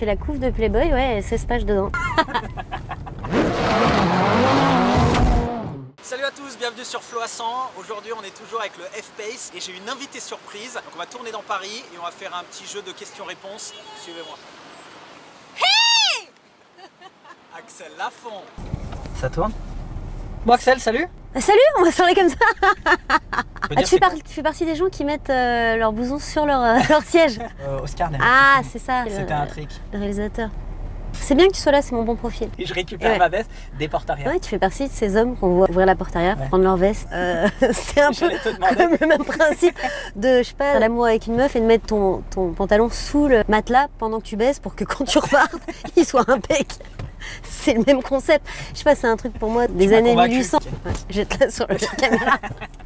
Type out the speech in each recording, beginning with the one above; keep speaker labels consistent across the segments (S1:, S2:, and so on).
S1: fait la couve de Playboy, ouais, 16 pages dedans.
S2: Salut à tous, bienvenue sur Flow à 100. Aujourd'hui on est toujours avec le F-Pace et j'ai une invitée surprise. Donc on va tourner dans Paris et on va faire un petit jeu de questions-réponses. Suivez-moi. Hey Axel Lafont. Ça tourne? Bon Axel, salut.
S1: Salut, on va se parler comme ça. Tu fais partie des gens qui mettent leur blouson sur leur siège.
S2: Oscar.
S1: Ah, c'est ça.
S2: C'était un trick.
S1: Le réalisateur. C'est bien que tu sois là, c'est mon bon profil.
S2: Et je récupère ma veste des portes arrière.
S1: Ouais, tu fais partie de ces hommes qu'on voit ouvrir la porte arrière, prendre leur veste. C'est un peu comme le même principe de, je sais pas, l'amour avec une meuf et de mettre ton pantalon sous le matelas pendant que tu baisses pour que quand tu repartes, il soit impec. C'est le même concept. Je sais pas, c'est un truc pour moi des années 1800. Ouais, jette là sur la caméra.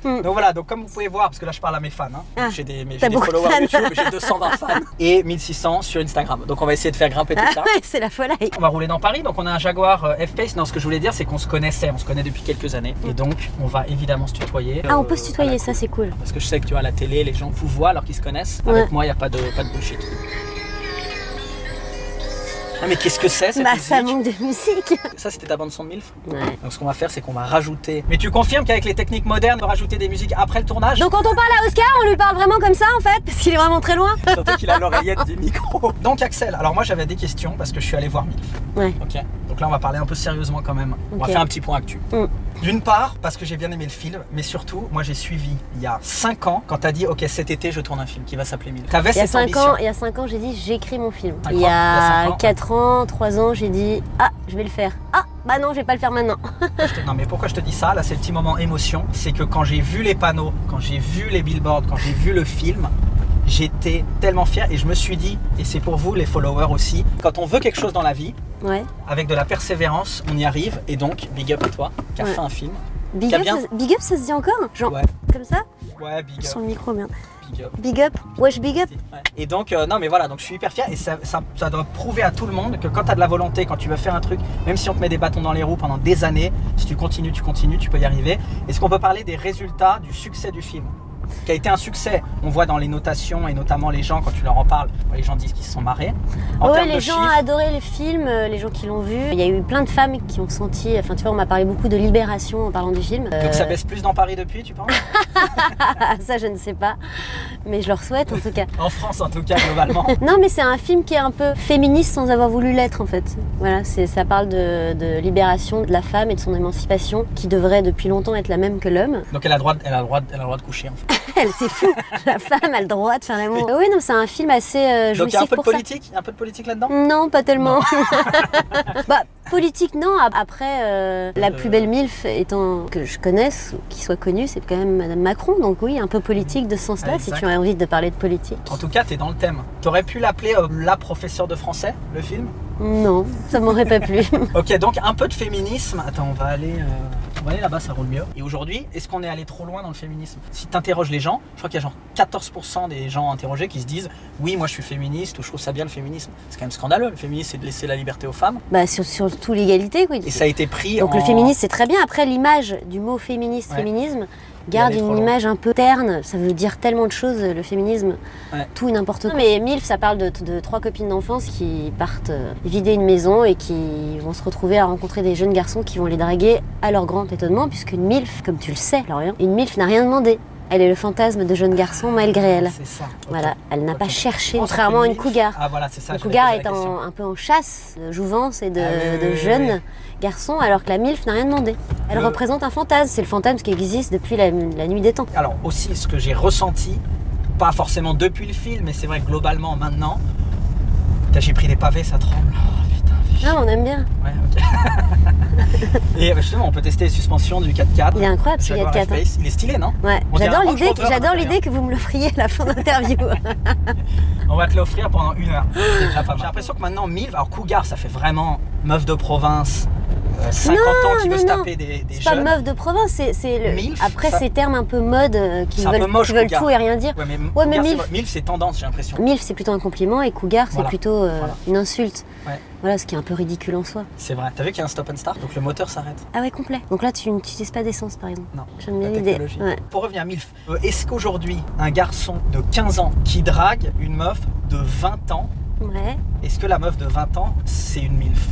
S2: Donc voilà, donc comme vous pouvez voir, parce que là je parle à mes fans, hein. J'ai des followers
S1: de
S2: YouTube, j'ai 220 fans et 1600 sur Instagram. Donc on va essayer de faire grimper tout ça.
S1: Ouais, c'est la folie.
S2: On va rouler dans Paris, donc on a un Jaguar F-Pace. Non, ce que je voulais dire, c'est qu'on se connaissait, on se connaît depuis quelques années. Et donc on va évidemment se tutoyer.
S1: Ah, on peut se tutoyer, ça c'est cool.
S2: Parce que je sais que tu vois, à la télé, les gens vous voient alors qu'ils se connaissent. Avec moi, il n'y a pas de bullshit. Ah mais qu'est-ce que c'est cette musique?
S1: Ça manque de musique.
S2: Ça c'était ta bande son de MILF.
S1: Ouais.
S2: Donc ce qu'on va faire c'est qu'on va rajouter. Mais tu confirmes qu'avec les techniques modernes, on va rajouter des musiques après le tournage?
S1: Donc quand on parle à Oscar, on lui parle vraiment comme ça en fait? Parce qu'il est vraiment très loin.
S2: Surtout qu'il a l'oreillette du micro. Donc Axel, alors moi j'avais des questions parce que je suis allé voir MILF.
S1: Ouais.
S2: Ok. Donc là on va parler un peu sérieusement quand même. On va faire un petit point actu. D'une part parce que j'ai bien aimé le film, mais surtout moi j'ai suivi il y a 5 ans quand t'as dit ok cet été je tourne un film qui va s'appeler MILF. T'avais cette ambition.
S1: Il y a 5 ans j'ai dit j'écris mon film. Il y a 4 ans, 3 ans j'ai dit ah je vais le faire. Ah bah non je vais pas le faire maintenant.
S2: Non mais pourquoi je te dis ça? Là c'est le petit moment émotion. C'est que quand j'ai vu les panneaux, quand j'ai vu les billboards, quand j'ai vu le film, j'étais tellement fier et je me suis dit, et c'est pour vous les followers aussi, quand on veut quelque chose dans la vie, avec de la persévérance, on y arrive. Et donc, big up à toi, qui a fait un film.
S1: Big up, ça se dit encore? Genre comme ça?
S2: Ouais, big up.
S1: Sur le micro, merde.
S2: Big up.
S1: Big up? Wesh, big up.
S2: Et donc, non mais voilà, donc je suis hyper fier et ça doit prouver à tout le monde que quand tu as de la volonté, quand tu veux faire un truc, même si on te met des bâtons dans les roues pendant des années, si tu continues, tu peux y arriver. Est-ce qu'on peut parler des résultats, du succès du film? Qui a été un succès, on voit dans les notations et notamment les gens quand tu leur en parles, les gens disent qu'ils se sont marrés.
S1: Ouais, les gens ont adoré le film, les gens qui l'ont vu. Il y a eu plein de femmes qui ont senti, enfin tu vois on m'a parlé beaucoup de libération en parlant du film.
S2: Donc ça baisse plus dans Paris depuis tu penses?
S1: Ça je ne sais pas, mais je leur souhaite en tout cas.
S2: En France en tout cas globalement.
S1: Non mais c'est un film qui est un peu féministe sans avoir voulu l'être en fait. Voilà, ça parle de libération de la femme et de son émancipation qui devrait depuis longtemps être la même que l'homme.
S2: Donc elle a le droit de coucher en fait.
S1: C'est fou, la femme a le droit de faire l'amour. Oui, non, c'est un film assez jouissif.
S2: Donc il y a un peu de politique, il y a un peu de politique là-dedans?
S1: Non, pas tellement. Bah, politique, non. Après, la plus belle MILF étant que je connaisse, ou qui soit connue, c'est quand même Madame Macron. Donc oui, un peu politique de ce sens-là, si tu as envie de parler de politique.
S2: En tout cas, tu es dans le thème. T'aurais pu l'appeler La professeure de français, le film?
S1: Non, ça m'aurait pas plu.
S2: Ok, donc un peu de féminisme. Attends, on va aller là-bas, ça roule mieux. Et aujourd'hui, est-ce qu'on est allé trop loin dans le féminisme? Si tu interroges les gens, je crois qu'il y a genre 14% des gens interrogés qui se disent oui, moi je suis féministe ou je trouve ça bien le féminisme. C'est quand même scandaleux. Le féminisme, c'est de laisser la liberté aux femmes. Bah, surtout l'égalité, oui. Et ça a été pris. Donc le féminisme, c'est très bien. Après, l'image du mot féministe, féminisme, garde une image un peu terne, ça veut dire tellement de choses, le féminisme, tout et n'importe quoi. Mais MILF, ça parle de 3 copines d'enfance qui partent vider une maison et qui vont se retrouver à rencontrer des jeunes garçons qui vont les draguer à leur grand étonnement, puisqu'une MILF, comme tu le sais, Lorient, une MILF n'a rien demandé. Elle est le fantasme de jeunes garçons malgré elle. C'est ça. Voilà, elle n'a pas cherché, contrairement à une cougar. Ah voilà, c'est ça. Le cougar est un peu en chasse de jouvence et de jeunes garçons, alors que la MILF n'a rien demandé. Elle représente un fantasme, c'est le fantasme qui existe depuis la nuit des temps. Alors aussi, ce que j'ai ressenti, pas forcément depuis le film, mais c'est vrai que globalement maintenant, j'ai pris des pavés, ça tremble. Oh, putain, on aime bien. Ouais, ok. Et justement, on peut tester les suspensions du 4x4. Il est incroyable ce 4x4. Hein. Il est stylé, non? Ouais. J'adore l'idée que vous me l'offriez à la fin d'interview. On va te l'offrir pendant 1 heure. J'ai l'impression que maintenant, MILF, alors cougar, ça fait vraiment meuf de province. 50 ans qui veut se taper des jeunes. C'est pas meuf de province, c'est le... MILF, après ces termes un peu mode qui veulent tout et rien dire. Ouais, mais MILF c'est tendance, j'ai l'impression. MILF c'est plutôt un compliment et cougar c'est plutôt une insulte. Ouais. Voilà, ce qui est un peu ridicule en soi. C'est vrai. T'as vu qu'il y a un stop and start, donc le moteur s'arrête. Ah ouais, complet. Donc là tu n'utilises pas d'essence par exemple. Non. J'aime bien l'idée. Ouais. Pour revenir à MILF, est-ce qu'aujourd'hui un garçon de 15 ans qui drague une meuf de 20 ans
S1: Ouais.
S2: est-ce que la meuf de 20 ans, c'est une MILF?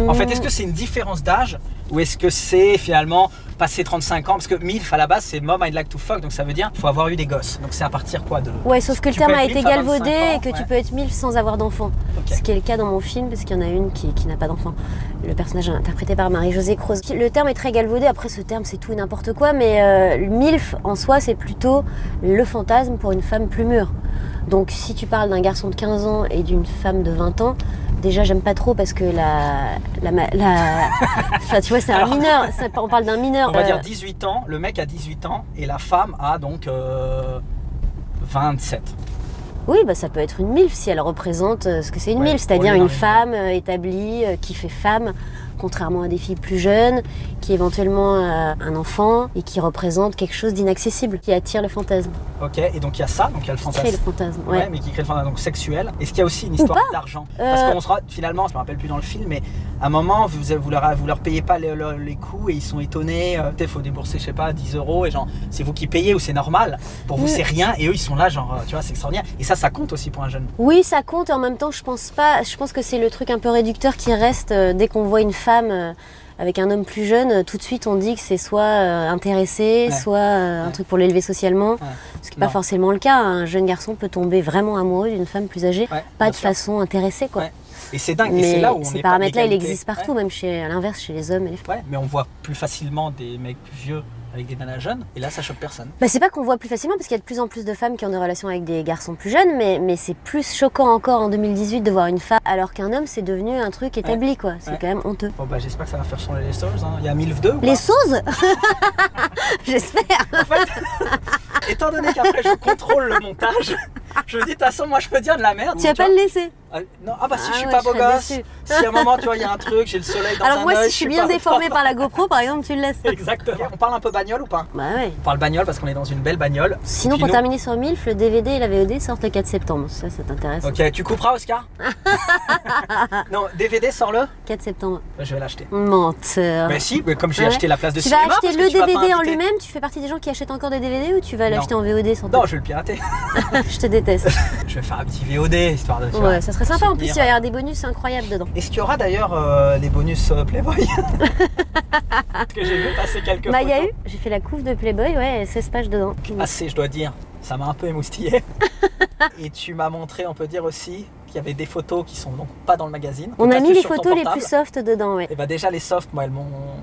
S2: En fait, est-ce que c'est une différence d'âge ou est-ce que c'est finalement passé 35 ans? Parce que MILF à la base c'est Mom I'd like to fuck, donc ça veut dire qu'il faut avoir eu des gosses. Donc c'est à partir quoi de...
S1: Ouais, sauf que le terme a été galvaudé et que
S2: ouais.
S1: tu peux être MILF sans avoir d'enfant.
S2: Okay.
S1: Ce qui est le cas dans mon film, parce qu'il y en a une qui n'a pas d'enfant. Le personnage est interprété par Marie-Josée Croze. Le terme est très galvaudé, après ce terme c'est tout et n'importe quoi, mais MILF en soi c'est plutôt le fantasme pour une femme plus mûre. Donc si tu parles d'un garçon de 15 ans et d'une femme de 20 ans, déjà j'aime pas trop parce que enfin, tu vois, c'est un mineur, on parle d'un mineur.
S2: On va dire 18 ans, le mec a 18 ans et la femme a donc 27.
S1: Oui, bah ça peut être une MILF si elle représente ce que c'est une
S2: Ouais,
S1: MILF, c'est-à-dire une femme établie qui fait femme, contrairement à des filles plus jeunes, qui éventuellement a un enfant et qui représente quelque chose d'inaccessible, qui attire le fantasme.
S2: Ok, et donc il y a ça, donc il y a le fantasme.
S1: Crée le fantasme,
S2: ouais. Mais qui crée le fantasme donc sexuel. Est-ce qu'il y a aussi une histoire d'argent? Parce qu'on sera finalement, je me rappelle plus dans le film, mais à un moment vous leur payez pas les coûts et ils sont étonnés. Il faut débourser, je sais pas, 10 € et genre c'est vous qui payez ou c'est normal. Pour vous c'est rien et eux ils sont là genre tu vois, c'est extraordinaire. Et ça compte aussi pour un jeune.
S1: Oui, ça compte et en même temps je pense que c'est le truc un peu réducteur qui reste dès qu'on voit une femme avec un homme plus jeune, tout de suite on dit que c'est soit intéressé, soit un truc pour l'élever socialement, ce qui n'est pas forcément le cas. Un jeune garçon peut tomber vraiment amoureux d'une femme plus âgée, pas de façon intéressée quoi.
S2: Et c'est dingue,
S1: mais
S2: et c'est là où on
S1: ces
S2: est
S1: paramètres-là, il existe partout, même à l'inverse chez les hommes et les femmes.
S2: Ouais, mais on voit plus facilement des mecs plus vieux avec des nanas jeunes, et là ça choque personne.
S1: Bah, c'est pas qu'on voit plus facilement, parce qu'il y a de plus en plus de femmes qui ont des relations avec des garçons plus jeunes, mais c'est plus choquant encore en 2018 de voir une femme, alors qu'un homme c'est devenu un truc établi quoi, c'est quand même honteux.
S2: Bon bah j'espère que ça va faire changer les choses, hein. Il y a MILF 2 ou
S1: les sauces. J'espère.
S2: En fait, étant donné qu'après je contrôle le montage, je me dis de toute façon moi je peux dire de la merde.
S1: Tu vas pas le laisser?
S2: Non, ah bah si je suis pas beau gosse, si à un moment tu vois il y a un truc, j'ai le soleil dans un œil.
S1: Alors moi si je suis bien déformée par la GoPro par exemple, tu le laisses.
S2: Exactement. On parle un peu bagnole ou pas?
S1: Bah ouais.
S2: On parle bagnole parce qu'on est dans une belle bagnole.
S1: Sinon pour terminer sur MILF, le DVD et la VOD sortent le 4 septembre, ça t'intéresse?
S2: Ok, tu couperas Oscar? Non, DVD sort le
S1: 4 septembre.
S2: Bah, je vais l'acheter.
S1: Menteur.
S2: Mais si, mais comme j'ai acheté la place de cinéma.
S1: Tu vas acheter le DVD en lui-même? Tu fais partie des gens qui achètent encore des DVD ou tu vas l'acheter en VOD sans?
S2: Non, je vais le pirater.
S1: Je te déteste.
S2: Je vais faire un petit VOD histoire de...
S1: Ouais, ça serait sympa, en plus il va y avoir des bonus incroyables dedans.
S2: Est-ce qu'il y aura d'ailleurs les bonus Playboy? Parce que j'ai vu passer quelques photos.
S1: Il y a eu, j'ai fait la couve de Playboy, ouais, 16 pages dedans.
S2: Assez, je dois dire. Ça m'a un peu émoustillé. Et tu m'as montré, on peut dire aussi, qu'il y avait des photos qui sont donc pas dans le magazine.
S1: On a mis les photos les plus soft dedans, ouais.
S2: Et bah déjà les soft, moi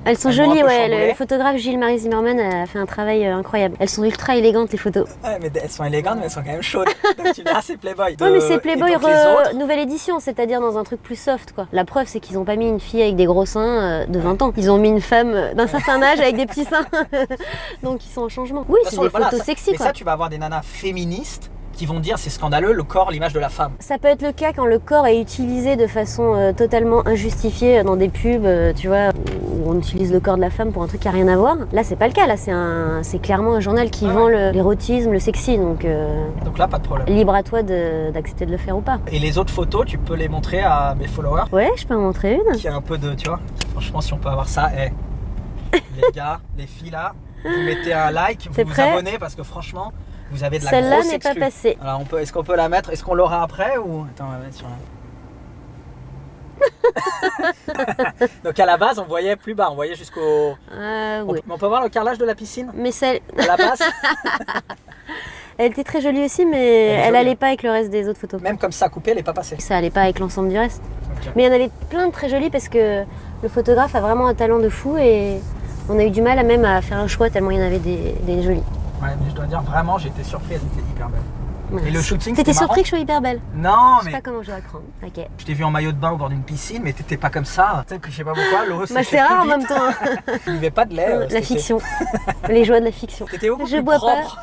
S1: elles sont jolies, ouais. Le photographe Gilles-Marie Zimmerman a fait un travail incroyable. Elles sont ultra élégantes les photos.
S2: Ouais, mais elles sont élégantes, mais elles sont quand même chaudes. Donc tu dis, ah c'est Playboy.
S1: Ouais, mais c'est Playboy nouvelle édition, c'est-à-dire dans un truc plus soft, quoi. La preuve, c'est qu'ils ont pas mis une fille avec des gros seins de 20 ans. Ils ont mis une femme d'un certain âge avec des petits seins. Donc ils sont en changement. Oui, c'est des photos sexy,
S2: quoi.
S1: Mais
S2: ça, tu vas avoir des nanas féministes qui vont dire c'est scandaleux, le corps, l'image de la femme. Ça
S1: peut être le cas quand le corps est utilisé de façon totalement injustifiée dans des pubs, tu vois, où on utilise le corps de la femme pour un truc qui n'a rien à voir. Là, c'est pas le cas. Là, c'est clairement un journal qui vend l'érotisme, le sexy. Donc
S2: là, pas de problème.
S1: Libre à toi d'accepter de le faire ou pas.
S2: Et les autres photos, tu peux les montrer à mes followers?
S1: Ouais, je peux en montrer une.
S2: Qui a un peu de, tu vois, franchement, si on peut avoir ça, les gars, les filles là, vous mettez un like, vous vous abonnez parce que franchement, vous avez de la grosse exclue.
S1: Celle-là n'est pas passée.
S2: Alors est-ce qu'on peut la mettre? Est-ce qu'on l'aura après ou... Attends, on va mettre sur la... Donc à la base, on voyait plus bas, on voyait jusqu'au...
S1: Oui.
S2: On peut voir le carrelage de la piscine?
S1: Mais celle...
S2: À la base.
S1: Elle était très jolie aussi, mais elle allait pas avec le reste des autres photos.
S2: Même comme ça coupé, elle est pas passée? Ça
S1: allait pas avec l'ensemble du reste. Okay. Mais il y en avait plein de très jolies parce que le photographe a vraiment un talent de fou et on a eu du mal à faire un choix tellement il y en avait des jolies.
S2: Ouais, mais je dois dire vraiment, j'ai été surpris, elle était hyper belle.
S1: Ouais.
S2: Et le shooting,
S1: t'étais surpris que je sois hyper belle?
S2: Non, mais...
S1: Je sais pas comment je dois prendre. Okay.
S2: Je t'ai vu en maillot de bain au bord d'une piscine, mais t'étais pas comme ça. Tu sais, je sais pas pourquoi, l'eau
S1: c'est rare en même temps.
S2: Tu buvais pas de lait.
S1: La fiction. Les joies de la fiction.
S2: T'étais beaucoup
S1: je
S2: plus
S1: bois
S2: propre.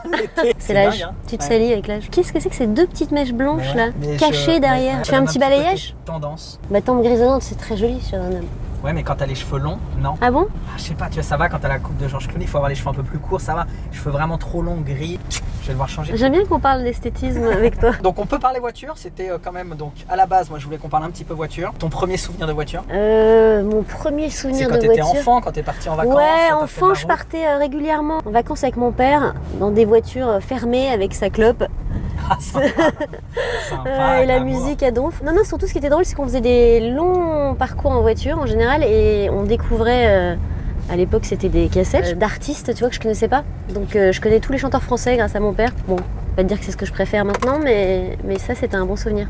S1: C'est l'âge. Hein. Tu te salis avec l'âge. Qu'est-ce que c'est que ces deux petites mèches blanches là, cachées derrière? Tu fais un petit balayage?
S2: Tendance.
S1: Ma tempe grisonnante, c'est très joli sur un homme.
S2: Ouais, mais quand t'as les cheveux longs, non.
S1: Ah bon?
S2: Je sais pas, tu vois, ça va quand t'as la coupe de George Clooney, il faut avoir les cheveux un peu plus courts, ça va. Cheveux vraiment trop longs, gris, je vais devoir changer.
S1: J'aime bien qu'on parle d'esthétisme avec toi.
S2: Donc on peut parler voiture, c'était quand même, donc à la base, moi je voulais qu'on parle un petit peu voiture. Ton premier souvenir de voiture?
S1: Mon premier souvenir de voiture...
S2: C'est quand t'étais enfant, quand t'es parti en vacances?
S1: Ouais, enfant, je partais régulièrement en vacances avec mon père, dans des voitures fermées avec sa clope.
S2: Ah, sympa,
S1: et la
S2: glamour.
S1: musique à donf. Non, surtout ce qui était drôle, c'est qu'on faisait des longs parcours en voiture en général et on découvrait, à l'époque c'était des cassettes d'artistes, tu vois, que je connaissais pas. Donc je connais tous les chanteurs français grâce à mon père. Bon, pas te dire que c'est ce que je préfère maintenant, mais ça c'était un bon souvenir.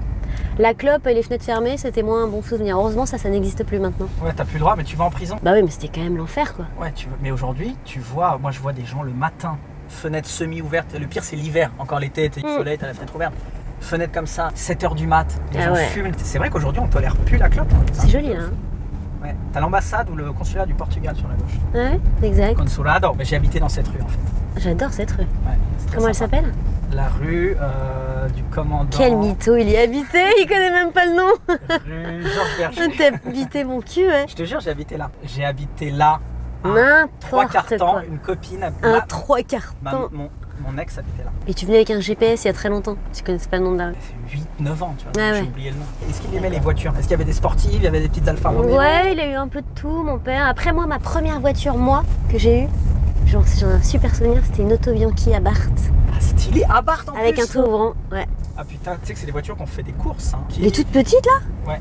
S1: La clope et les fenêtres fermées, c'était moins un bon souvenir. Heureusement, ça n'existe plus maintenant.
S2: Ouais, t'as plus le droit, mais tu vas en prison.
S1: Bah oui, mais c'était quand même l'enfer, quoi.
S2: Ouais, mais aujourd'hui, tu vois, moi je vois des gens le matin, fenêtre semi-ouverte. Le pire, c'est l'hiver. Encore l'été, t'as le soleil, t'as la fenêtre ouverte. Fenêtre comme ça, 7h du mat, les gens fument. C'est vrai qu'aujourd'hui, on tolère plus la clope.
S1: C'est joli, là. Hein.
S2: Ouais. T'as l'ambassade ou le consulat du Portugal sur la gauche.
S1: Ouais, exact.
S2: Consulado. Mais j'ai habité dans cette rue, en fait.
S1: J'adore cette rue.
S2: Ouais,
S1: comment elle s'appelle?
S2: La rue du commandant.
S1: Quel mytho, il y est habité, il connaît même pas le nom.
S2: Rue Georges Berger.
S1: T'as habité mon cul, ouais.
S2: Je te jure, j'ai habité là. J'ai habité là.
S1: N'importe quoi.
S2: Une copine.
S1: Un 3/4 temps.
S2: Mon ex habitait là.
S1: Et tu venais avec un GPS il y a très longtemps. Tu connaissais pas le nom de la rue.
S2: Ça fait 8-9 ans, tu vois.
S1: Ah
S2: j'ai
S1: ouais.
S2: oublié le nom. Est-ce qu'il aimait les voitures? Est-ce qu'il y avait des sportives? Il y avait des petites Alfa Romeo?
S1: Ouais, il a eu un peu de tout, mon père. Après, moi, ma première voiture, que j'ai eue, genre, j'ai un super souvenir, c'était une Auto Bianchi à Barthes.
S2: Ah, stylé, à Barthes en
S1: avec
S2: plus.
S1: un tour ouvrant, ouais.
S2: Ah putain, tu sais que c'est des voitures qu'on fait des courses. Hein,
S1: Les toutes petites là?
S2: Ouais.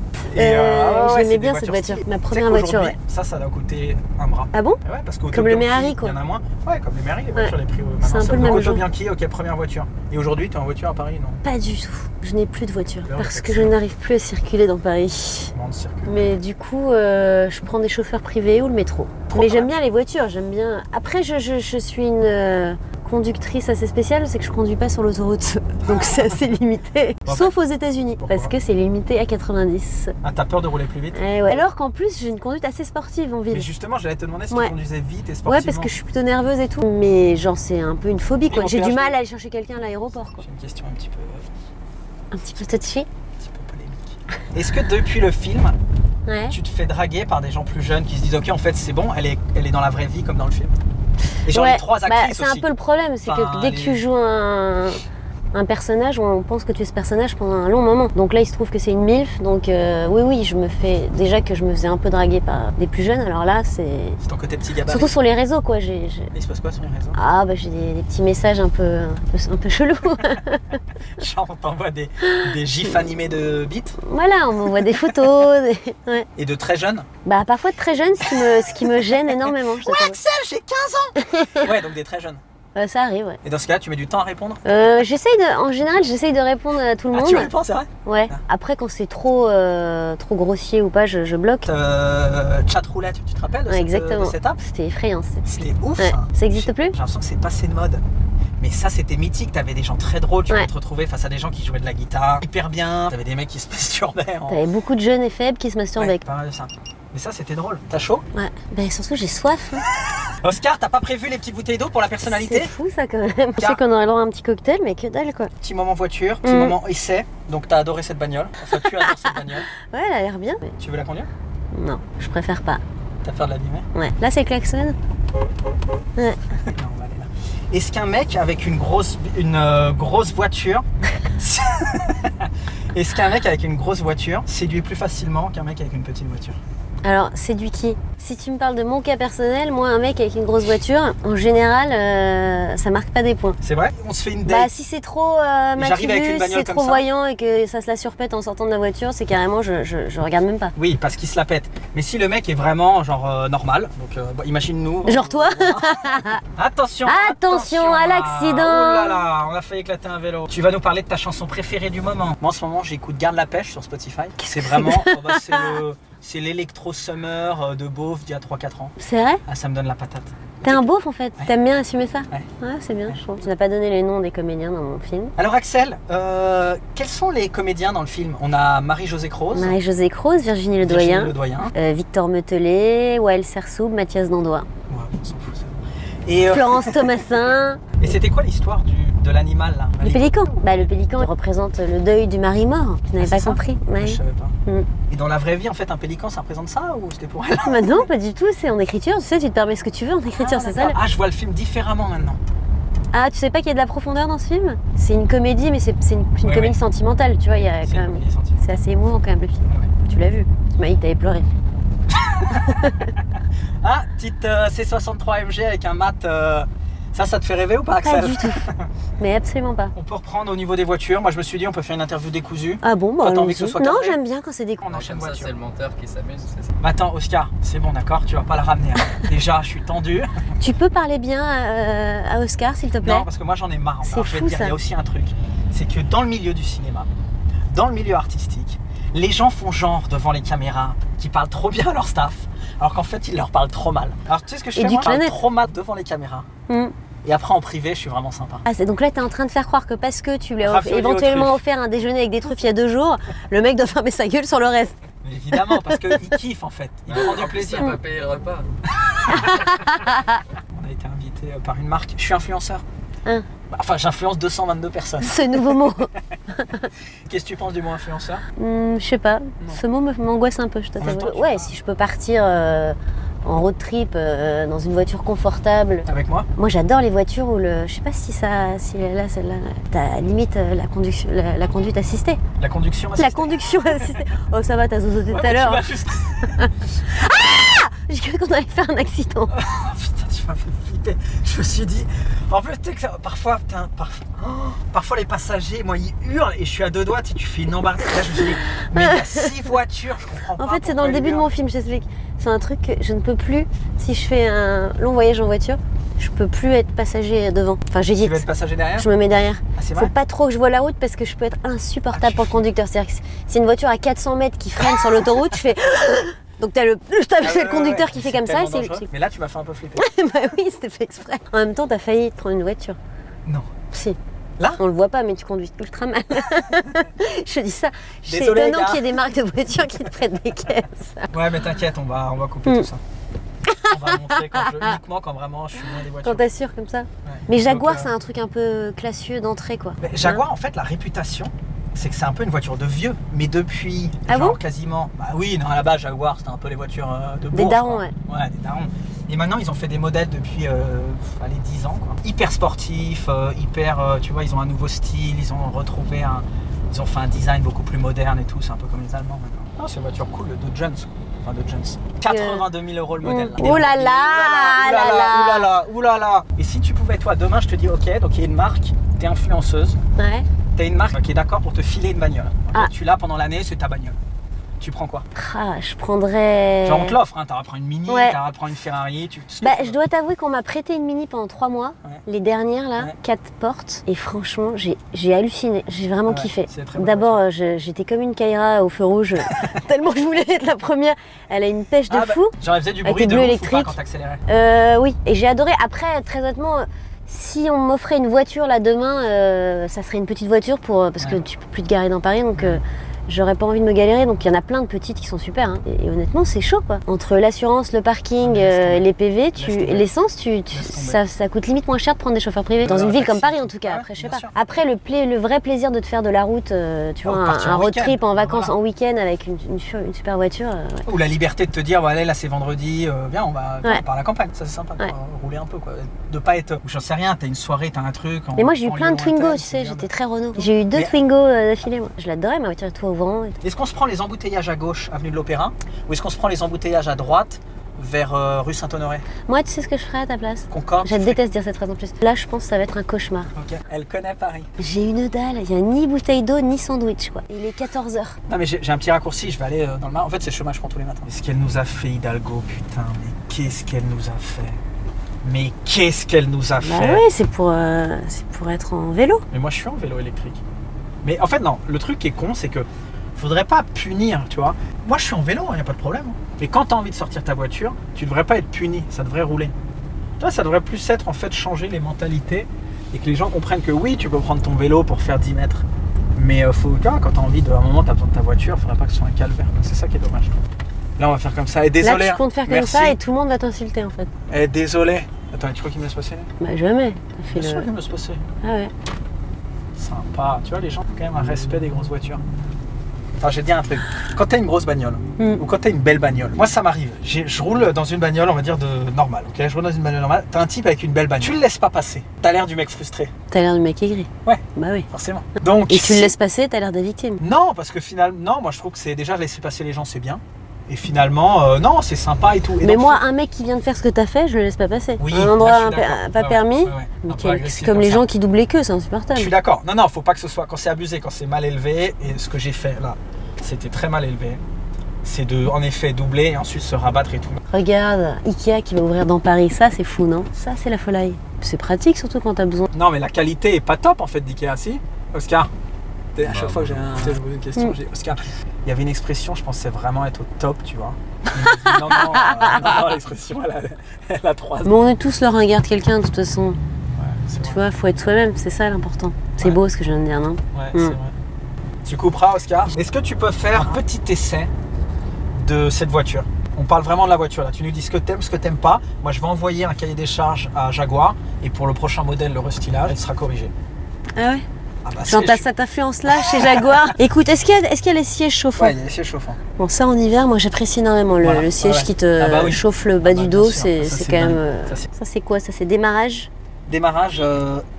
S1: J'aimais bien cette voiture. Ma première voiture, ouais.
S2: Ça doit coûter un bras.
S1: Ah bon?
S2: Ouais, parce
S1: comme le Méhari, quoi.
S2: Il y en a moins. Ouais, comme le Méhari, les voitures, les prix.
S1: C'est un peu le même
S2: Auto
S1: genre.
S2: Bianchi, ok, première voiture. Et aujourd'hui, tu es en voiture à Paris, non?
S1: Pas du tout. Je n'ai plus de voiture parce que je n'arrive plus à circuler dans Paris. Mais du coup, je prends des chauffeurs privés ou le métro. Mais j'aime bien les voitures, j'aime bien. Après, je suis une conductrice assez spéciale, c'est que je conduis pas sur l'autoroute, donc c'est assez limité. Sauf aux États-Unis, parce que c'est limité à 90.
S2: Ah, t'as peur de rouler plus vite?
S1: Ouais. Alors qu'en plus, j'ai une conduite assez sportive en ville.
S2: Mais justement, j'allais te demander si tu conduisais vite et sportivement.
S1: Ouais, parce que je suis plutôt nerveuse et tout. Mais genre, c'est un peu une phobie, quoi. J'ai du mal à aller chercher quelqu'un à l'aéroport, quoi.
S2: J'ai une question un petit peu.
S1: Un petit peu touchy.
S2: Un petit peu polémique. Est-ce que depuis le film, tu te fais draguer par des gens plus jeunes qui se disent ok, en fait, c'est bon, elle est dans la vraie vie comme dans le film? Et genre les trois actrices
S1: c'est un peu le problème, c'est que dès que tu joues un personnage, on pense que tu es ce personnage pendant un long moment. Donc là, il se trouve que c'est une MILF, donc oui, je me fais déjà que je me faisais un peu draguer par des plus jeunes. Alors là, c'est
S2: ton côté petit gabarit.
S1: Surtout sur les réseaux, quoi.
S2: Il se passe quoi sur les réseaux?
S1: Ah bah j'ai des petits messages un peu chelous.
S2: Genre on t'envoie des gifs animés de bites.
S1: Voilà, on m'envoie des photos. Ouais.
S2: Et de très jeunes?
S1: Bah parfois de très jeunes, ce qui me gêne énormément.
S2: Ouais, Axel, j'ai 15 ans. Ouais, donc des très jeunes.
S1: Ça arrive, ouais.
S2: Et dans ce cas-là, tu mets du temps à répondre?
S1: En général, j'essaye de répondre à tout le monde.
S2: Tu réponds, c'est vrai?
S1: Ouais. Après, quand c'est trop grossier ou pas, je bloque.
S2: Chat roulette, tu te rappelles de cette app?
S1: C'était effrayant.
S2: C'était ouf.
S1: Ouais. Ça existe plus?
S2: J'ai l'impression que c'est passé de mode. Mais ça, c'était mythique. T'avais des gens très drôles. Tu pouvais te retrouver face à des gens qui jouaient de la guitare hyper bien. T'avais des mecs qui se masturbaient.
S1: T'avais beaucoup de jeunes et faibles qui se masturbaient.
S2: Ouais, pas mal de ça. Mais ça, c'était drôle. T'as chaud?
S1: Ouais. Ben surtout, j'ai soif.
S2: Oscar, t'as pas prévu les petites bouteilles d'eau pour la personnalité?
S1: C'est fou ça quand même. Je sais qu'on aurait le droit à un petit cocktail, mais que dalle quoi.
S2: Petit moment voiture, petit moment essai. Donc t'as adoré cette bagnole. Enfin, tu adores cette bagnole.
S1: Ouais, elle a l'air bien.
S2: Tu veux la conduire?
S1: Non, je préfère pas.
S2: T'as peur de l'abîmer?
S1: Ouais. Là, c'est klaxon. Ouais.
S2: Non, on va aller là. Est-ce qu'un mec avec une grosse voiture est-ce qu'un mec avec une grosse voiture séduit plus facilement qu'un mec avec une petite voiture?
S1: Alors, séduit qui? Si tu me parles de mon cas personnel, moi, un mec avec une grosse voiture, en général, ça marque pas des points.
S2: C'est vrai? On se fait une date?
S1: Bah, si c'est trop maquillé, si c'est trop voyant et que ça se la surpète en sortant de la voiture, c'est carrément, je regarde même pas.
S2: Oui, parce qu'il se la pète. Mais si le mec est vraiment, genre, normal, donc imagine-nous.
S1: Genre toi?
S2: Attention
S1: à l'accident!
S2: Oh là là, on a failli éclater un vélo. Tu vas nous parler de ta chanson préférée du moment. Moi, en ce moment, j'écoute Garde la pêche sur Spotify. C'est vraiment, c'est l'électro summer de beauf d'il y a 3-4 ans.
S1: C'est vrai?
S2: Ah, ça me donne la patate.
S1: T'es un beauf en fait, t'aimes bien assumer ça?
S2: Ouais,
S1: c'est bien, je trouve. Tu n'as pas donné les noms des comédiens dans mon film.
S2: Alors Axel, quels sont les comédiens dans le film? On a Marie-Josée Croze.
S1: Marie-Josée Croze, Virginie Ledoyen. Victor Metelet, Wael Sersoub, Mathias Dandois.
S2: Ouais, on s'en fout ça. Et
S1: Florence Thomasin.
S2: Et c'était quoi l'histoire de l'animal là?
S1: Le pélican. Bah, le pélican représente le deuil du mari mort. Tu n'avais pas compris?
S2: Ouais. Je savais pas. Et dans la vraie vie, en fait, un pélican, ça représente ça ou c'était pour elle?
S1: Bah non, pas du tout. C'est en écriture. Tu sais, tu te permets ce que tu veux en écriture, c'est ça?
S2: Ah, je vois le film différemment maintenant.
S1: Ah, tu sais pas qu'il y a de la profondeur dans ce film? C'est une comédie, mais c'est une comédie sentimentale. Tu vois, il y a quand même. C'est assez émouvant quand même le film. Ouais. Tu l'as vu? Tu m'as dit que t'avais pleuré.
S2: Ah, petite C63 MG avec un mat Ça te fait rêver ou pas,
S1: Pas
S2: Axel?
S1: du tout. Mais absolument pas.
S2: On peut reprendre au niveau des voitures. Moi, je me suis dit, on peut faire une interview décousue.
S1: Ah bon, bah
S2: Toi, t'as envie que ce
S1: allons-y.
S2: soit
S1: Non,
S2: cadré?
S1: j'aime bien quand c'est des
S2: On enchaîne
S3: Comme ça,
S2: voiture.
S3: c'est le monteur qui s'amuse, c'est ça.
S2: Mais attends, Oscar, c'est bon, d'accord, tu vas pas la ramener. Hein. Déjà, je suis tendu.
S1: Tu peux parler bien à Oscar, s'il te plaît?
S2: Non, parce que moi, j'en ai marre.
S1: C'est
S2: Alors, je vais
S1: fou,
S2: te dire,
S1: ça.
S2: il y a aussi un truc. C'est que dans le milieu du cinéma, dans le milieu artistique, les gens font genre devant les caméras qui parlent trop bien à leur staff, alors qu'en fait, ils leur parlent trop mal. Alors, tu sais ce que je
S1: Et
S2: fais?
S1: du
S2: Moi, je parle
S1: planète.
S2: trop mal devant les caméras.
S1: Hmm.
S2: Et après, en privé, je suis vraiment sympa.
S1: Ah, donc là, t'es en train de faire croire que parce que tu lui as
S2: Ravioli aux
S1: éventuellement
S2: truffes.
S1: offert un déjeuner avec des truffes il y a 2 jours, le mec doit fermer sa gueule sur le reste.
S2: Mais évidemment, parce qu'il kiffe en fait. Il prend du
S3: En plus,
S2: plaisir.
S3: il a pas payé le repas.
S2: On a été invité par une marque. Je suis influenceur.
S1: Hein.
S2: Enfin, j'influence 222 personnes.
S1: Ce nouveau mot.
S2: Qu'est-ce que tu penses du mot influenceur?
S1: Je sais pas. Ce mot m'angoisse un peu, je
S2: En même temps,
S1: t'avoue.
S2: tu
S1: Ouais,
S2: vas-
S1: si je peux partir en road trip dans une voiture confortable.
S2: Avec moi?
S1: Moi, j'adore les voitures où le. Je sais pas si là, celle-là, t'as limite la conduite assistée.
S2: La conduction
S1: La
S2: assistée.
S1: conduction assistée. Oh, ça va, t'as zozoté
S2: Ouais,
S1: tout à
S2: mais
S1: l'heure.
S2: tu m'as juste...
S1: J'ai cru qu'on allait faire un accident.
S2: Putain, tu m'as fait flipper. Je me suis dit... En plus, tu sais que parfois, putain, parfois les passagers, moi, ils hurlent et je suis à 2 doigts, tu fais une embardée. Là, je me suis dit, mais il y a 6 voitures, je comprends pas.
S1: En fait, c'est dans
S2: pourquoi
S1: le début
S2: ils
S1: de mon
S2: hurlent.
S1: film, je t'explique. C'est un truc que je ne peux plus, si je fais un long voyage en voiture, je peux plus être passager devant. Enfin,
S2: Tu
S1: j'hésite.
S2: veux être passager derrière?
S1: Je me mets derrière.
S2: Ah, c'est
S1: Faut
S2: vrai?
S1: pas trop que je vois la route parce que je peux être insupportable
S2: Ah,
S1: pour le conducteur. C'est-à-dire que si une voiture à 400 mètres qui freine sur l'autoroute, je fais. Donc t'as le
S2: Ah, ouais,
S1: conducteur
S2: ouais,
S1: qui fait comme ça.
S2: tellement
S1: Et
S2: dangereux. Mais là, tu m'as fait un peu flipper.
S1: Bah oui, c'était fait exprès. En même temps, t'as failli te prendre une voiture.
S2: Non.
S1: Si.
S2: Là?
S1: On le voit pas, mais tu conduis ultra mal. Je dis ça. C'est
S2: Désolé,
S1: étonnant
S2: gars.
S1: qu'il y ait des marques de voitures qui te prêtent des caisses.
S2: Ouais, mais t'inquiète, on va couper tout ça. On va montrer uniquement quand vraiment je suis loin des voitures.
S1: Quand t'assures comme ça.
S2: Ouais.
S1: Mais Jaguar,
S2: Donc,
S1: c'est un truc un peu classieux d'entrée, quoi.
S2: mais Jaguar, en fait, la réputation, c'est que c'est un peu une voiture de vieux. Mais depuis,
S1: Ah
S2: genre
S1: bon
S2: quasiment. Bah oui, non, à la base, Jaguar, c'était un peu les voitures de
S1: Des
S2: bourse,
S1: darons,
S2: quoi.
S1: ouais.
S2: Ouais, des darons. Et maintenant, ils ont fait des modèles depuis allez, 10 ans, quoi. Hyper sportifs, hyper. Tu vois, ils ont un nouveau style, ils ont retrouvé un. Ils ont fait un design beaucoup plus moderne et tout. C'est un peu comme les Allemands maintenant. Ah, c'est une voiture cool de Jones. Enfin, de Jones. 82 000 € le modèle. là.
S1: Oh là là, là là.
S2: Oulala, oulala. Et si tu pouvais, toi, demain, je te dis, ok, donc il y a une marque, t'es influenceuse,
S1: Ouais.
S2: t'as une marque qui est d'accord pour te filer une bagnole. Ok,
S1: Ah.
S2: tu l'as pendant l'année, c'est ta bagnole. Tu prends quoi?
S1: Ah, je prendrais.
S2: Genre, on te l'offre, hein, t'as à prendre une Mini,
S1: Ouais.
S2: t'as à prendre une Ferrari. Ce que
S1: Bah,
S2: tu
S1: je
S2: veux.
S1: dois t'avouer qu'on m'a prêté une Mini pendant 3 mois.
S2: Ouais.
S1: Les dernières, là,
S2: Ouais.
S1: 4 portes. Et franchement, j'ai halluciné. J'ai vraiment
S2: Ouais,
S1: kiffé.
S2: c'est très beau,
S1: D'abord, j'étais comme une Kaira au feu rouge. Tellement je voulais être la première. Elle a une pêche de
S2: Ah, bah,
S1: fou.
S2: Genre, elle faisait du
S1: Avec
S2: bruit
S1: tes
S2: de
S1: bleus
S2: ouf ou pas
S1: électriques.
S2: quand t'accélérais?
S1: Oui, et j'ai adoré. Après, très honnêtement, si on m'offrait une voiture là demain, ça serait une petite voiture parce que
S2: Ouais.
S1: tu peux plus te garer dans Paris. Donc, j'aurais pas envie de me galérer. Donc, il y en a plein de petites qui sont super. Hein. Et honnêtement, c'est chaud, quoi. Entre l'assurance, le parking,
S2: Ah, laisse tomber.
S1: les PV,
S2: Laisse tomber.
S1: l'essence,
S2: tomber.
S1: ça coûte limite moins cher de prendre des chauffeurs privés. Dans
S2: Alors,
S1: une ville comme
S2: taxi,
S1: Paris, en tout cas.
S2: ouais,
S1: Après, je sais
S2: bien
S1: pas.
S2: sûr.
S1: Après, le vrai plaisir de te faire de la route, tu vois,
S2: partir
S1: un
S2: en
S1: road
S2: week-end.
S1: trip en vacances
S2: Voilà.
S1: en week-end avec une super voiture. Ouais.
S2: Ou la liberté de te dire, voilà, là c'est vendredi, viens, on va
S1: Ouais.
S2: par la campagne, ça c'est sympa,
S1: Ouais.
S2: quoi, rouler un peu, quoi. De pas être, j'en sais rien, t'as une soirée, t'as un truc.
S1: Mais moi, j'ai eu
S2: en
S1: plein de
S2: lieu
S1: Twingo,
S2: lointain,
S1: tu
S2: c'est
S1: sais,
S2: bien.
S1: j'étais très Renault. J'ai eu 2
S2: Mais-
S1: Twingo d'affilée, moi. Je l'adorais, ma voiture, tout ouvrant. Et tout.
S2: Est-ce qu'on se prend les embouteillages à gauche, avenue de l'Opéra, ou est-ce qu'on se prend les embouteillages à droite, vers rue Saint-Honoré?
S1: Moi, tu sais ce que je ferais à ta place?
S2: Concorde?
S1: Je déteste dire cette phrase en plus. Là, je pense que ça va être un cauchemar.
S2: Ok, elle connaît Paris.
S1: J'ai une dalle, il n'y a ni bouteille d'eau, ni sandwich, quoi. Il est 14h.
S2: Non mais j'ai un petit raccourci, je vais aller dans le mar. En fait c'est le chemin que je prends tous les matins. Qu'est-ce qu'elle nous a fait Hidalgo, putain, mais qu'est-ce qu'elle nous a fait? Mais qu'est-ce qu'elle nous a
S1: Bah
S2: fait?
S1: oui, c'est pour être en vélo.
S2: Mais moi je suis en vélo électrique. Mais en fait non, le truc qui est con c'est que faudrait pas punir, tu vois. Moi je suis en vélo, il n'y a pas de problème. Mais quand tu as envie de sortir ta voiture, tu devrais pas être puni, ça devrait rouler. Tu vois, ça devrait plus être en fait changer les mentalités et que les gens comprennent que oui, tu peux prendre ton vélo pour faire 10 mètres. Mais faut, tu vois, quand tu as envie de, à un moment tu as besoin de ta voiture, faudrait pas que ce soit un calvaire. C'est ça qui est dommage. Là on va faire comme ça. Et désolé.
S1: Là, tu comptes faire comme
S2: Merci.
S1: ça et tout le monde va t'insulter, en fait.
S2: Eh, désolé. Attends, tu crois qu'il me laisse passer?
S1: Bah jamais. T'as fait
S2: Bien sûr
S1: le...
S2: qu'il me laisse passer.
S1: Ah ouais.
S2: Sympa. Tu vois, les gens ont quand même un respect des grosses voitures. Attends, je vais te dire un truc. Quand t'as une grosse bagnole, ou quand t'as une belle bagnole, moi ça m'arrive. Je roule dans une bagnole, on va dire, de normale. Ok, je roule dans une bagnole normale. T'as un type avec une belle bagnole. Tu le laisses pas passer. T'as l'air du mec frustré.
S1: T'as l'air du mec aigri.
S2: Ouais.
S1: Bah oui.
S2: Forcément. Donc,
S1: Et tu le
S2: si-
S1: laisses passer, t'as l'air de la victime.
S2: Non, parce que finalement, non, moi je trouve que c'est déjà laisser passer les gens, c'est bien. Et finalement, non, c'est sympa et tout. Et
S1: mais
S2: donc,
S1: moi, un mec qui vient de faire ce que t'as fait, je le laisse pas passer.
S2: Oui,
S1: un endroit
S2: là, je suis d'accord.
S1: pas permis,
S2: Un peu agressif
S1: c'est comme les
S2: ça.
S1: gens qui doublent les queues, c'est
S2: Je
S1: insupportable.
S2: suis d'accord. Non, faut pas que ce soit quand c'est abusé, quand c'est mal élevé. Et ce que j'ai fait là, c'était très mal élevé. C'est de, en effet, doubler et ensuite se rabattre et tout.
S1: Regarde, Ikea qui va ouvrir dans Paris, ça c'est fou, non? Ça c'est la folie. C'est pratique surtout quand t'as besoin.
S2: Non, mais la qualité est pas top en fait d'Ikea, si. Oscar, à chaque fois que je pose une question, j'ai Oscar. Il y avait une expression, je pensais vraiment être au top, tu vois. Il me dit, non, l'expression, elle a 3 ans.
S1: Mais on est tous le ringard de quelqu'un de toute façon.
S2: Ouais, c'est
S1: Tu
S2: vrai.
S1: vois, faut être soi-même, c'est ça l'important. C'est
S2: Ouais.
S1: beau ce que je viens de dire, non?
S2: Ouais, c'est vrai. Tu couperas, Oscar. Est-ce que tu peux faire un petit essai de cette voiture? On parle vraiment de la voiture là. Tu nous dis ce que t'aimes, ce que t'aimes pas. Moi, je vais envoyer un cahier des charges à Jaguar et pour le prochain modèle, le restylage, il sera corrigé.
S1: Ah ouais?
S2: Ah bah,
S1: Genre t'as cette influence-là chez Jaguar. Écoute, est-ce qu'il y a les sièges chauffants?
S2: Ouais, il y a les sièges chauffants.
S1: Bon, ça en hiver, moi j'apprécie énormément
S2: Voilà.
S1: le siège
S2: Ouais.
S1: qui te
S2: Ah bah oui.
S1: chauffe le bas
S2: Ah bah
S1: du
S2: bien
S1: dos,
S2: sûr.
S1: c'est
S2: Ça,
S1: quand même.
S2: dingue. Ça,
S1: Ça c'est quoi? Ça c'est démarrage
S2: Démarrage,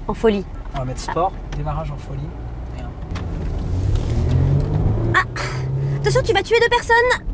S1: en folie.
S2: on va mettre sport, démarrage en folie. Et
S1: Attention, tu vas tuer 2 personnes!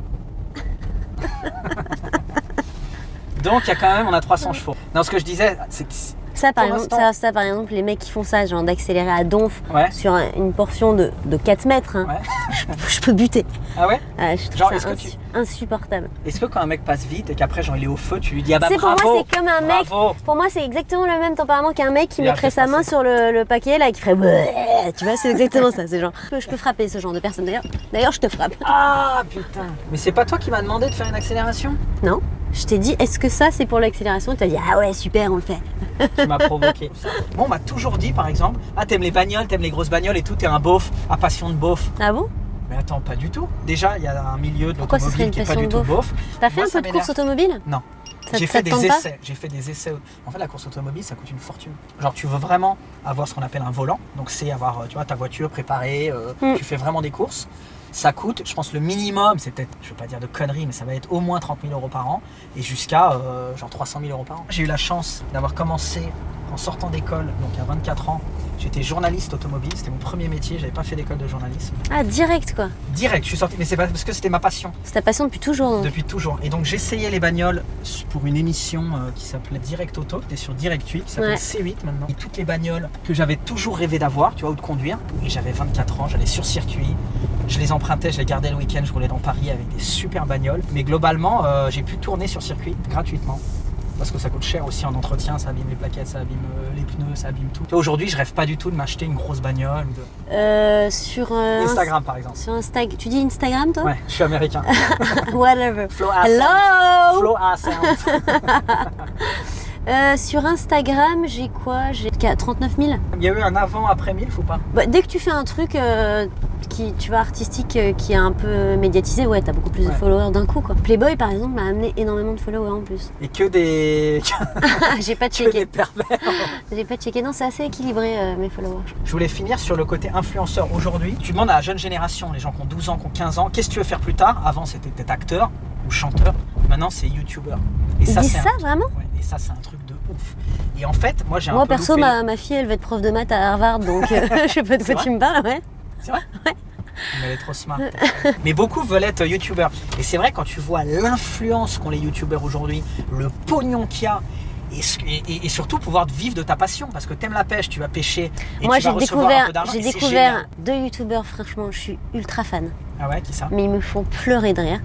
S2: donc, il y a quand même, on a 300 chevaux. Non, ce que je disais, c'est que.
S1: Ça par,
S2: Pour
S1: exemple,
S2: l'instant-
S1: ça, par exemple, les mecs qui font ça, genre d'accélérer à donf
S2: Ouais.
S1: sur une portion de 4 mètres, hein,
S2: Ouais.
S1: je peux buter.
S2: Ah ouais?
S1: Ah, je trouve
S2: Genre,
S1: ça
S2: est-ce que tu-
S1: insupportable.
S2: Est-ce que quand un mec passe vite et qu'après, genre, il est au feu, tu lui dis ah bah
S1: C'est pour
S2: bravo,
S1: moi, c'est comme un mec.
S2: bravo.
S1: Pour moi, c'est exactement le même tempérament qu'un mec qui
S2: Il a
S1: mettrait
S2: fait
S1: sa main
S2: passer.
S1: sur le paquet là et qui ferait bleh. Tu vois, c'est exactement ça. C'est genre, je peux frapper ce genre de personne. D'ailleurs, je te frappe.
S2: Ah putain. Mais c'est pas toi qui m'as demandé de faire une accélération?
S1: Non, je t'ai dit, est-ce que ça c'est pour l'accélération? Tu as dit, ah ouais, super, on le fait.
S2: Tu m'as provoqué. Bon, on m'a toujours dit, par exemple, ah t'aimes les bagnoles, t'aimes les grosses bagnoles et tout, t'es un beauf, à passion de beauf.
S1: Ah bon?
S2: Mais attends, pas du tout. Déjà, il y a un milieu de
S1: Pourquoi ce serait
S2: l'automobile
S1: une
S2: qui est pas
S1: passion
S2: du
S1: de
S2: tout
S1: beauf?
S2: beauf.
S1: T'as fait
S2: Moi,
S1: un
S2: ça
S1: peu de course
S2: m'énerve.
S1: automobile?
S2: Non.
S1: Ça
S2: J'ai
S1: te
S2: fait des
S1: tente pas?
S2: essais. J'ai fait des essais. En fait, la course automobile, ça coûte une fortune. Genre, tu veux vraiment avoir ce qu'on appelle un volant. Donc, c'est avoir, tu vois, ta voiture préparée. Tu fais vraiment des courses. Ça coûte, je pense, le minimum, c'est peut-être, je veux pas dire de conneries, mais ça va être au moins 30 000 euros par an et jusqu'à genre 300 000 euros par an. J'ai eu la chance d'avoir commencé en sortant d'école, donc à 24 ans. J'étais journaliste automobile, c'était mon premier métier, j'avais pas fait d'école de journalisme.
S1: Ah, direct quoi.
S2: Direct, je suis sorti, mais c'est pas parce que c'était ma passion.
S1: C'est ta passion depuis toujours, non?
S2: Depuis toujours. Et donc j'essayais les bagnoles pour une émission qui s'appelait Direct Auto, qui était sur Direct 8, qui s'appelle
S1: Ouais.
S2: C8 maintenant. Et toutes les bagnoles que j'avais toujours rêvé d'avoir, tu vois, ou de conduire. Et j'avais 24 ans, j'allais sur circuit, je les empruntais, je les gardais le week-end, je roulais dans Paris avec des super bagnoles. Mais globalement, j'ai pu tourner sur circuit gratuitement. Parce que ça coûte cher aussi en entretien, ça abîme les plaquettes, ça abîme les pneus, ça abîme tout. Tu vois, aujourd'hui, je rêve pas du tout de m'acheter une grosse bagnole ou de...
S1: Sur
S2: Instagram par exemple.
S1: Sur Instagram. Tu dis Instagram toi?
S2: Ouais, je suis américain.
S1: Whatever.
S2: Flow
S1: Hello.
S2: Flow Sound.
S1: Sur Instagram, j'ai quoi? J'ai 39 000.
S2: Il y a eu un avant-après 1000 ou pas?
S1: Bah, dès que tu fais un truc qui, tu vois, artistique, qui est un peu médiatisé, ouais, t'as beaucoup plus de
S2: Ouais.
S1: followers d'un coup, quoi. Playboy, par exemple, m'a amené énormément de followers en plus.
S2: Et que des...
S1: J'ai pas
S2: que des
S1: checké.
S2: pervers.
S1: J'ai pas checké. Non, c'est assez équilibré, mes followers.
S2: Je voulais finir sur le côté influenceur. Aujourd'hui, tu demandes à la jeune génération, les gens qui ont 12 ans, qui ont 15 ans, qu'est-ce que tu veux faire plus tard? Avant, c'était peut-être acteur ou chanteur. Maintenant, c'est youtubeur. Et
S1: Ils disent
S2: c'est
S1: ça,
S2: un...
S1: vraiment?
S2: Ouais, et ça, c'est un truc de ouf. Et en fait, moi, j'ai un
S1: Moi,
S2: peu
S1: perso,
S2: loupé...
S1: ma fille, elle va être prof de maths à Harvard, donc je sais pas de
S2: C'est
S1: quoi
S2: vrai
S1: tu me parles, ouais.
S2: C'est vrai? Mais elle est trop smart. Mais beaucoup veulent être youtubeurs. Et c'est vrai, quand tu vois l'influence qu'ont les youtubeurs aujourd'hui, le pognon qu'il y a, et surtout pouvoir vivre de ta passion. Parce que t'aimes la pêche, tu vas pêcher et
S1: Moi,
S2: tu vas recevoir un peu d'argent. et c'est génial.
S1: 2 youtubeurs, franchement, je suis ultra fan.
S2: Ah ouais, qui ça?
S1: Mais ils me font pleurer de rire.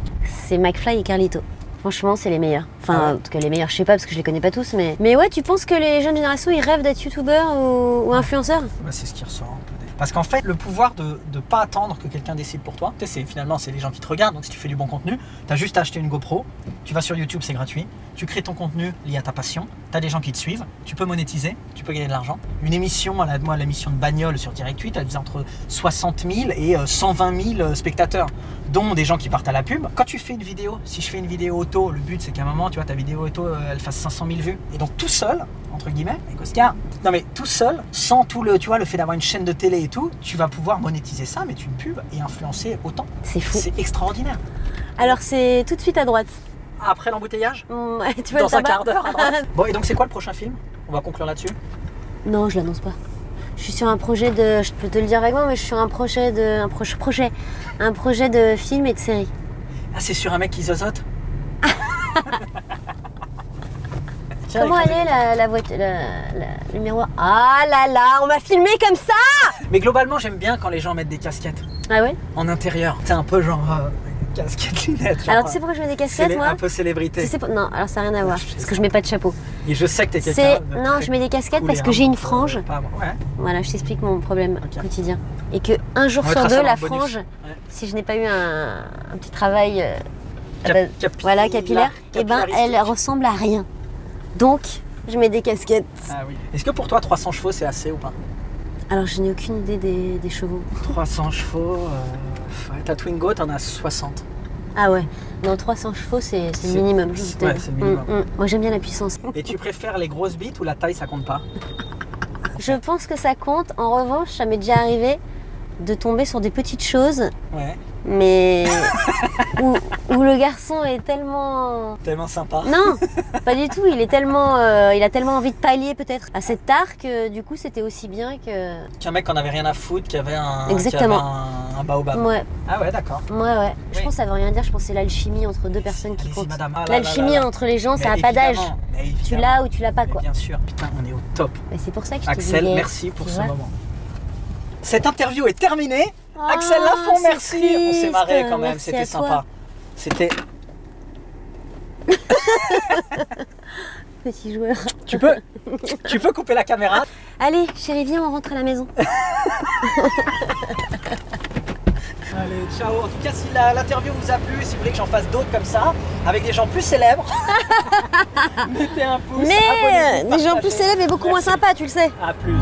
S1: C'est McFly et Carlito. Franchement, c'est les meilleurs. Enfin,
S2: Ah ouais.
S1: en tout cas, les meilleurs, je sais pas parce que je les connais pas tous, mais ouais, tu penses que les jeunes générations, ils rêvent d'être youtubeurs ou influenceurs?
S2: Bah, c'est ce qui ressort un peu. Parce qu'en fait, le pouvoir de ne pas attendre que quelqu'un décide pour toi, tu sais, finalement, c'est les gens qui te regardent. Donc, si tu fais du bon contenu, tu as juste à acheter une GoPro, tu vas sur YouTube, c'est gratuit, tu crées ton contenu lié à ta passion, tu as des gens qui te suivent, tu peux monétiser, tu peux gagner de l'argent. Une émission, moi, l'émission de bagnole sur Direct 8, elle faisait entre 60 000 et 120 000 spectateurs, dont des gens qui partent à la pub. Quand tu fais une vidéo, si je fais une vidéo auto, le but c'est qu'à un moment, tu vois, ta vidéo auto, elle fasse 500 000 vues. Et donc tout seul, entre guillemets, avec Oscar, non mais tout seul, sans tout le, tu vois, le fait d'avoir une chaîne de télé et tout, tu vas pouvoir monétiser ça, mais une pub et influencer autant.
S1: C'est fou.
S2: C'est extraordinaire.
S1: Alors, c'est tout de suite à droite.
S2: Après l'embouteillage,
S1: Ouais, tu vois
S2: dans
S1: le
S2: un
S1: tabac
S2: quart d'heure à droite. Bon, et donc c'est quoi le prochain film? On va conclure là-dessus.
S1: Non, je l'annonce pas. Je suis sur un projet de, je peux te le dire vaguement, mais je suis sur un projet de film et de série.
S2: Ah, c'est sur un mec qui zozote.
S1: Comment elle est la voiture, le miroir? Ah là là, on m'a filmé comme ça!
S2: Mais globalement, j'aime bien quand les gens mettent des casquettes
S1: Ah ouais?
S2: en intérieur. C'est un peu genre casquette, lunettes.
S1: Alors tu sais pourquoi je mets des casquettes moi?
S2: Un peu célébrité.
S1: Tu sais non, alors ça n'a rien à voir, parce que je mets pas de chapeau.
S2: Et je sais que t'es quelqu'un de
S1: Non, je mets des casquettes
S2: cool
S1: parce
S2: et
S1: que j'ai
S2: un
S1: une
S2: peu
S1: frange.
S2: pas bon. Ouais.
S1: Voilà, je t'explique mon problème
S2: Ok.
S1: quotidien. Et que un jour
S2: On
S1: sur
S2: mettra ça
S1: deux,
S2: dans
S1: la
S2: le bonus.
S1: frange,
S2: Ouais.
S1: si je n'ai pas eu un petit travail
S2: Capillaire.
S1: capillaire, et ben elle ressemble à rien. Donc, je mets des casquettes.
S2: Ah oui. Est-ce que pour toi 300 chevaux c'est assez ou pas?
S1: Alors, je n'ai aucune idée des chevaux.
S2: 300 chevaux, ouais, ta Twingo t'en as 60.
S1: Ah ouais, non, 300 chevaux, c'est le minimum. Je vous
S2: Ouais,
S1: dis.
S2: c'est le minimum.
S1: Moi, j'aime bien la puissance.
S2: Et tu préfères les grosses bites ou la taille ça compte pas?
S1: Je pense que ça compte. En revanche, ça m'est déjà arrivé de tomber sur des petites choses,
S2: Ouais.
S1: mais où le garçon est tellement...
S2: Tellement sympa.
S1: Non, pas du tout. Il a tellement envie de pallier peut-être à cette tare que du coup, c'était aussi bien que...
S2: Qu'un mec qu'on avait rien à foutre, qui avait un,
S1: Exactement.
S2: qui avait un baobab.
S1: Ouais,
S2: Ah ouais, d'accord.
S1: ouais. Je
S2: Oui.
S1: pense que ça veut rien dire. Je pense que c'est l'alchimie entre deux personnes qui
S2: Allez-y,
S1: compte.
S2: madame. Ah là
S1: L'alchimie
S2: là là.
S1: entre les gens, ça
S2: Mais
S1: n'a pas d'âge.
S2: évidemment, mais
S1: Tu
S2: évidemment.
S1: l'as ou tu l'as pas,
S2: Mais
S1: quoi.
S2: bien sûr, putain, on est au top.
S1: Mais c'est pour ça que je
S2: Axel,
S1: te disais,
S2: merci pour
S1: tu
S2: ce
S1: vois.
S2: moment. Cette interview est terminée.
S1: Ah,
S2: Axel Lafont,
S1: c'est
S2: merci. On s'est marré
S1: triste.
S2: quand même,
S1: Merci
S2: c'était
S1: à toi.
S2: sympa. C'était.
S1: Petit joueur.
S2: Tu peux couper la caméra.
S1: Allez, chérie, viens, on rentre à la maison.
S2: Allez, ciao. En tout cas, si l'interview vous a plu, si vous voulez que j'en fasse d'autres comme ça, avec des gens plus célèbres, mettez un pouce.
S1: Mais
S2: abonnez-vous,
S1: des gens
S2: partagez.
S1: plus célèbres et beaucoup moins
S2: Merci.
S1: sympas, tu le sais.
S2: À plus.